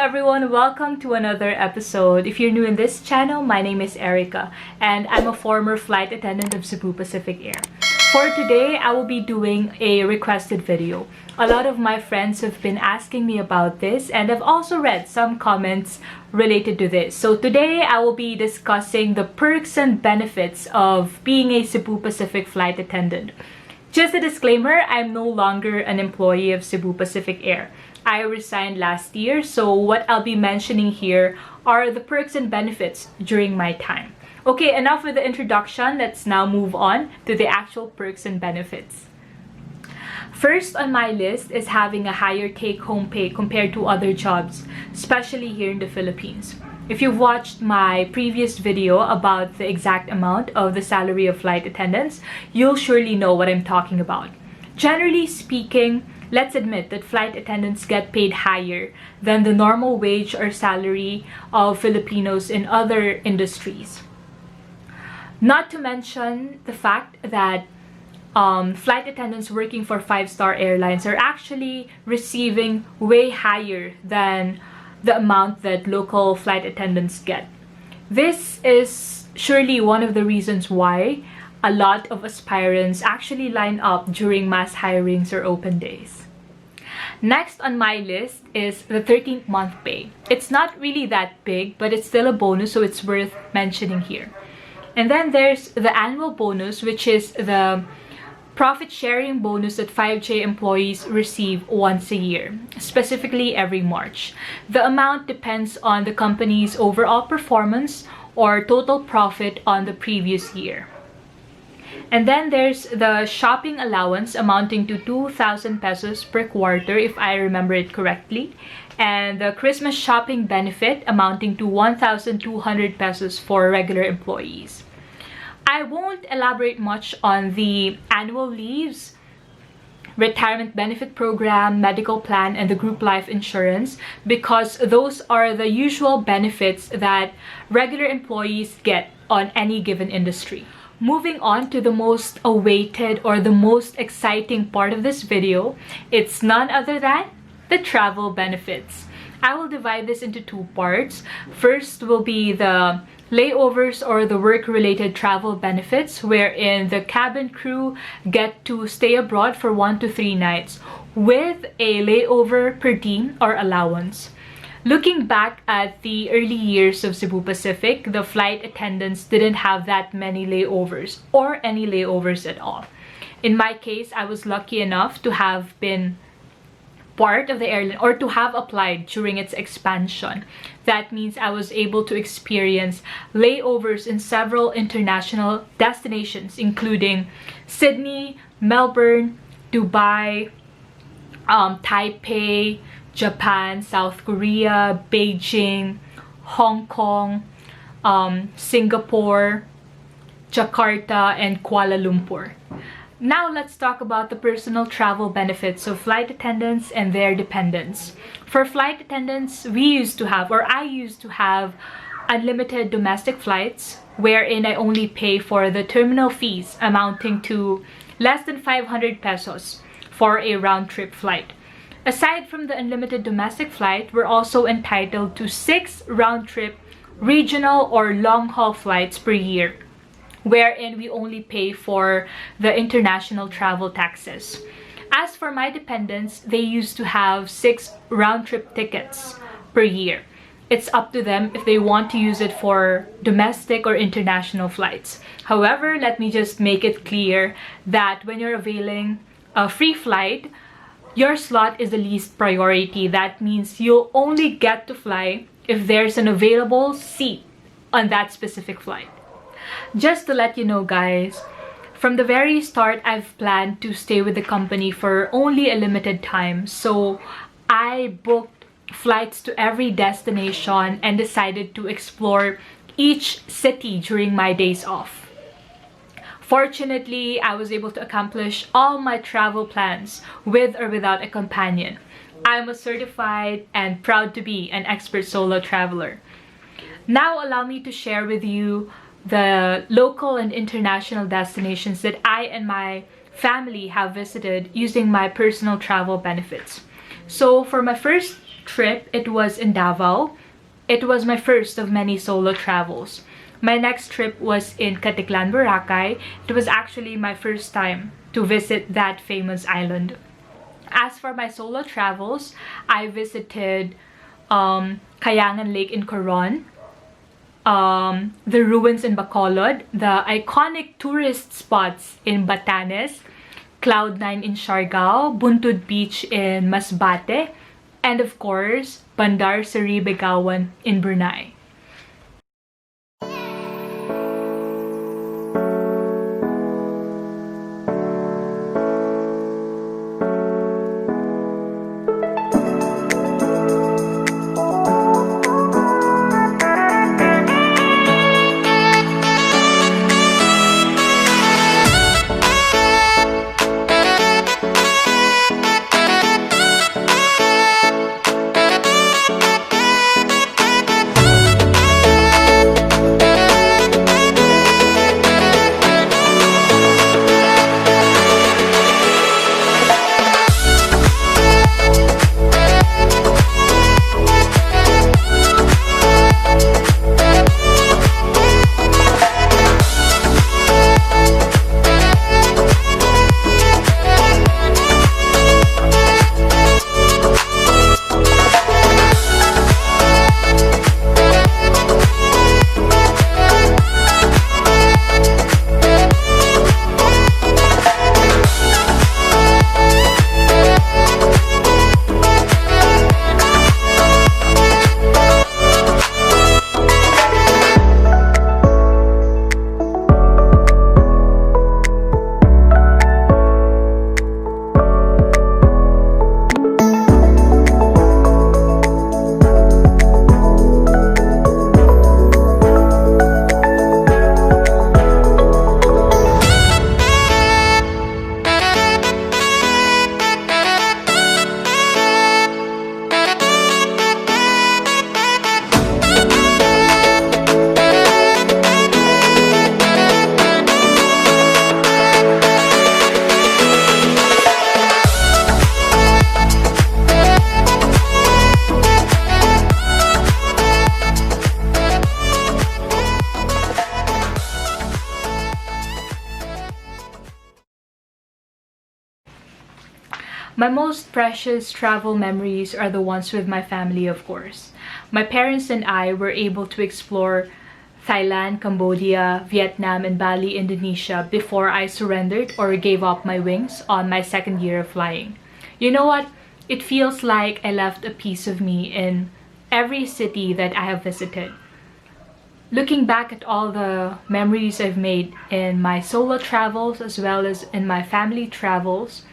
everyone, welcome to another episode. If you're new in this channel, my name is Erica and I'm a former flight attendant of Cebu Pacific Air. For today, I will be doing a requested video. A lot of my friends have been asking me about this and I've also read some comments related to this. So today, I will be discussing the perks and benefits of being a Cebu Pacific flight attendant. Just a disclaimer, I'm no longer an employee of Cebu Pacific Air. I resigned last year, so what I'll be mentioning here are the perks and benefits during my time. Okay, enough with the introduction. Let's now move on to the actual perks and benefits. First on my list is having a higher take-home pay compared to other jobs, especially here in the Philippines. If you've watched my previous video about the exact amount of the salary of flight attendants, you'll surely know what I'm talking about. Generally speaking, let's admit that flight attendants get paid higher than the normal wage or salary of Filipinos in other industries. Not to mention the fact that flight attendants working for 5-star airlines are actually receiving way higher than the amount that local flight attendants get. This is surely one of the reasons why a lot of aspirants actually line up during mass hirings or open days. Next on my list is the 13th month pay. It's not really that big, but it's still a bonus, so it's worth mentioning here. And then there's the annual bonus, which is the profit sharing bonus that 5J employees receive once a year, specifically every March. The amount depends on the company's overall performance or total profit on the previous year. And then there's the shopping allowance amounting to 2,000 pesos per quarter, if I remember it correctly, and the Christmas shopping benefit amounting to 1,200 pesos for regular employees. I won't elaborate much on the annual leaves, retirement benefit program, medical plan, and the group life insurance because those are the usual benefits that regular employees get on any given industry. Moving on to the most awaited or the most exciting part of this video, it's none other than the travel benefits. I will divide this into two parts. First will be the layovers or the work-related travel benefits, wherein the cabin crew get to stay abroad for 1 to 3 nights with a layover per diem or allowance. Looking back at the early years of Cebu Pacific, the flight attendants didn't have that many layovers or any layovers at all. In my case, I was lucky enough to have been part of the airline or to have applied during its expansion. That means I was able to experience layovers in several international destinations, including Sydney, Melbourne, Dubai, Taipei, Japan, South Korea, Beijing, Hong Kong, Singapore, Jakarta, and Kuala Lumpur. Now let's talk about the personal travel benefits of flight attendants and their dependents. For flight attendants, we used to have, or I used to have, unlimited domestic flights wherein I only pay for the terminal fees amounting to less than 500 pesos for a round-trip flight. Aside from the unlimited domestic flight, we're also entitled to 6 round-trip regional or long-haul flights per year, wherein we only pay for the international travel taxes. As for my dependents, they used to have 6 round-trip tickets per year. It's up to them if they want to use it for domestic or international flights. However, let me just make it clear that when you're availing a free flight, your slot is the least priority. That means you'll only get to fly if there's an available seat on that specific flight. Just to let you know, guys, from the very start, I've planned to stay with the company for only a limited time. So I booked flights to every destination and decided to explore each city during my days off. Fortunately, I was able to accomplish all my travel plans with or without a companion. I'm a certified and proud to be an expert solo traveler. Now allow me to share with you the local and international destinations that I and my family have visited using my personal travel benefits. So for my first trip, it was in Davao. It was my first of many solo travels. My next trip was in Caticlan, Boracay. It was actually my first time to visit that famous island. As for my solo travels, I visited Kayangan Lake in Coron, the ruins in Bacolod, the iconic tourist spots in Batanes, Cloud9 in Siargao, Buntud Beach in Masbate, and of course, Bandar Seri Begawan in Brunei. My most precious travel memories are the ones with my family, of course. My parents and I were able to explore Thailand, Cambodia, Vietnam, and Bali, Indonesia before I surrendered or gave up my wings on my second year of flying. You know what? It feels like I left a piece of me in every city that I have visited. Looking back at all the memories I've made in my solo travels as well as in my family travels,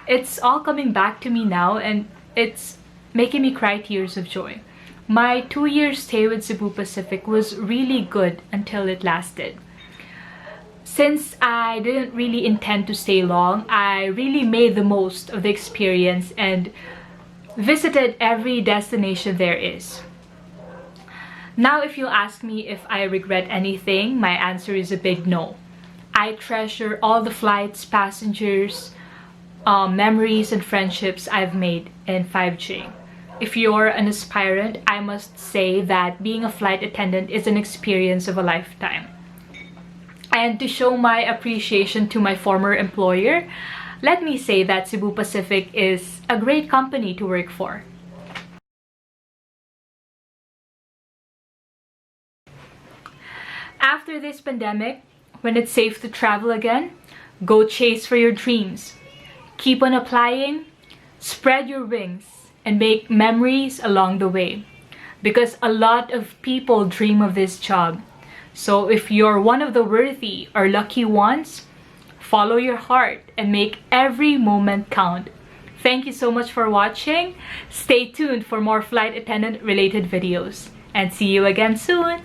it's all coming back to me now, and it's making me cry tears of joy. My 2-year stay with Cebu Pacific was really good until it lasted. Since I didn't really intend to stay long, I really made the most of the experience and visited every destination there is. Now, if you ask me if I regret anything, my answer is a big no. I treasure all the flights, passengers, memories and friendships I've made in 5J. If you're an aspirant, I must say that being a flight attendant is an experience of a lifetime. And to show my appreciation to my former employer, let me say that Cebu Pacific is a great company to work for. After this pandemic, when it's safe to travel again, go chase for your dreams. Keep on applying, spread your wings, and make memories along the way. Because a lot of people dream of this job. So if you're one of the worthy or lucky ones, follow your heart and make every moment count. Thank you so much for watching. Stay tuned for more flight attendant related videos. And see you again soon.